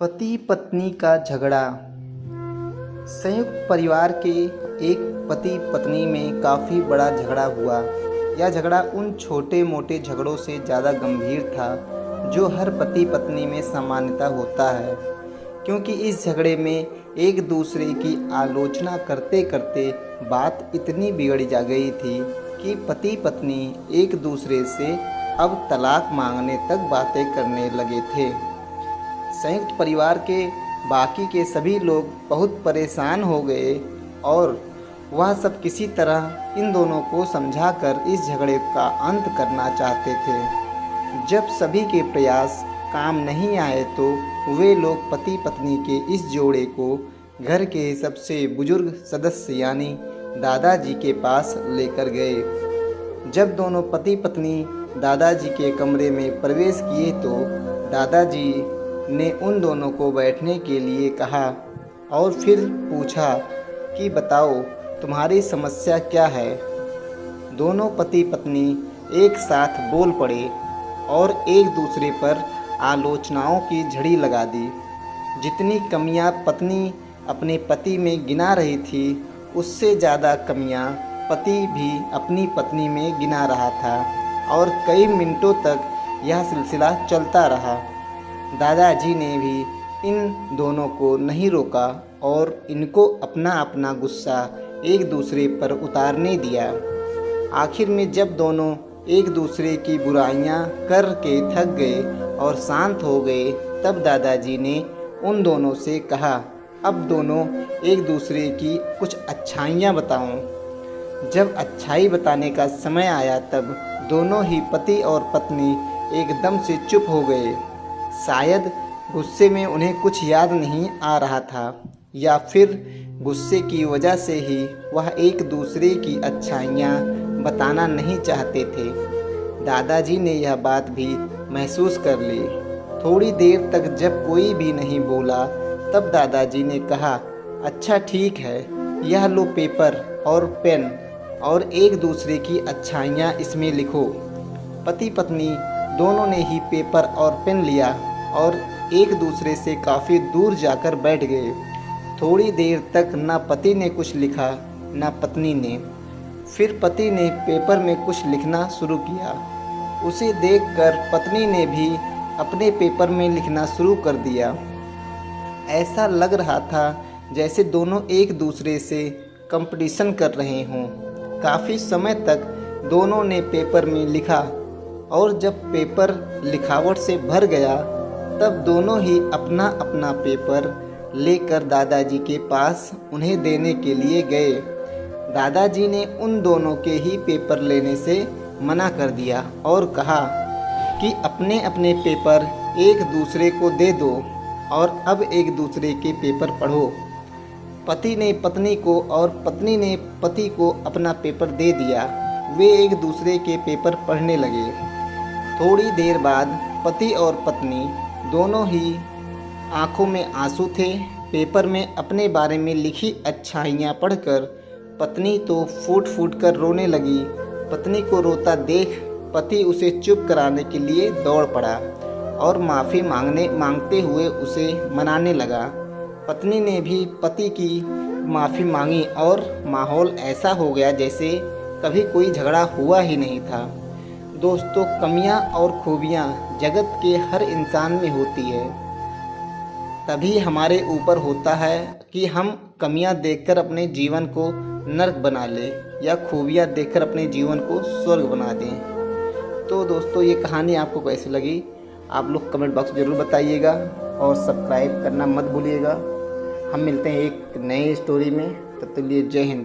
पति पत्नी का झगड़ा। संयुक्त परिवार के एक पति पत्नी में काफ़ी बड़ा झगड़ा हुआ। यह झगड़ा उन छोटे मोटे झगड़ों से ज़्यादा गंभीर था जो हर पति पत्नी में सामान्यतः होता है, क्योंकि इस झगड़े में एक दूसरे की आलोचना करते करते बात इतनी बिगड़ जा गई थी कि पति पत्नी एक दूसरे से अब तलाक मांगने तक बातें करने लगे थे। संयुक्त परिवार के बाकी के सभी लोग बहुत परेशान हो गए और वह सब किसी तरह इन दोनों को समझाकर इस झगड़े का अंत करना चाहते थे। जब सभी के प्रयास काम नहीं आए तो वे लोग पति पत्नी के इस जोड़े को घर के सबसे बुजुर्ग सदस्य यानी दादाजी के पास लेकर गए। जब दोनों पति पत्नी दादाजी के कमरे में प्रवेश किए तो दादाजी ने उन दोनों को बैठने के लिए कहा और फिर पूछा कि बताओ तुम्हारी समस्या क्या है। दोनों पति पत्नी एक साथ बोल पड़े और एक दूसरे पर आलोचनाओं की झड़ी लगा दी। जितनी कमियां पत्नी अपने पति में गिना रही थी उससे ज़्यादा कमियां पति भी अपनी पत्नी में गिना रहा था और कई मिनटों तक यह सिलसिला चलता रहा। दादाजी ने भी इन दोनों को नहीं रोका और इनको अपना अपना गुस्सा एक दूसरे पर उतारने दिया। आखिर में जब दोनों एक दूसरे की बुराइयां कर के थक गए और शांत हो गए तब दादाजी ने उन दोनों से कहा, अब दोनों एक दूसरे की कुछ अच्छाइयां बताओ। जब अच्छाई बताने का समय आया तब दोनों ही पति और पत्नी एकदम से चुप हो गए। शायद गुस्से में उन्हें कुछ याद नहीं आ रहा था या फिर गुस्से की वजह से ही वह एक दूसरे की अच्छाइयाँ बताना नहीं चाहते थे। दादाजी ने यह बात भी महसूस कर ली। थोड़ी देर तक जब कोई भी नहीं बोला तब दादाजी ने कहा, अच्छा ठीक है, यह लो पेपर और पेन और एक दूसरे की अच्छाइयाँ इसमें लिखो। पति पत्नी दोनों ने ही पेपर और पेन लिया और एक दूसरे से काफ़ी दूर जाकर बैठ गए। थोड़ी देर तक न पति ने कुछ लिखा न पत्नी ने। फिर पति ने पेपर में कुछ लिखना शुरू किया। उसे देखकर पत्नी ने भी अपने पेपर में लिखना शुरू कर दिया। ऐसा लग रहा था जैसे दोनों एक दूसरे से कंपटीशन कर रहे हों। काफ़ी समय तक दोनों ने पेपर में लिखा और जब पेपर लिखावट से भर गया तब दोनों ही अपना अपना पेपर लेकर दादाजी के पास उन्हें देने के लिए गए। दादाजी ने उन दोनों के ही पेपर लेने से मना कर दिया और कहा कि अपने अपने पेपर एक दूसरे को दे दो और अब एक दूसरे के पेपर पढ़ो। पति ने पत्नी को और पत्नी ने पति को अपना पेपर दे दिया। वे एक दूसरे के पेपर पढ़ने लगे। थोड़ी देर बाद पति और पत्नी दोनों ही आंखों में आंसू थे। पेपर में अपने बारे में लिखी अच्छाइयाँ पढ़कर पत्नी तो फूट फूट कर रोने लगी। पत्नी को रोता देख पति उसे चुप कराने के लिए दौड़ पड़ा और माफ़ी मांगते हुए उसे मनाने लगा। पत्नी ने भी पति की माफ़ी मांगी और माहौल ऐसा हो गया जैसे कभी कोई झगड़ा हुआ ही नहीं था। दोस्तों, कमियां और खूबियां जगत के हर इंसान में होती है। तभी हमारे ऊपर होता है कि हम कमियां देखकर अपने जीवन को नर्क बना लें या खूबियां देखकर अपने जीवन को स्वर्ग बना दें। तो दोस्तों, ये कहानी आपको कैसी लगी आप लोग कमेंट बॉक्स में ज़रूर बताइएगा और सब्सक्राइब करना मत भूलिएगा। हम मिलते हैं एक नई स्टोरी में। तब तक के लिए जय हिंद।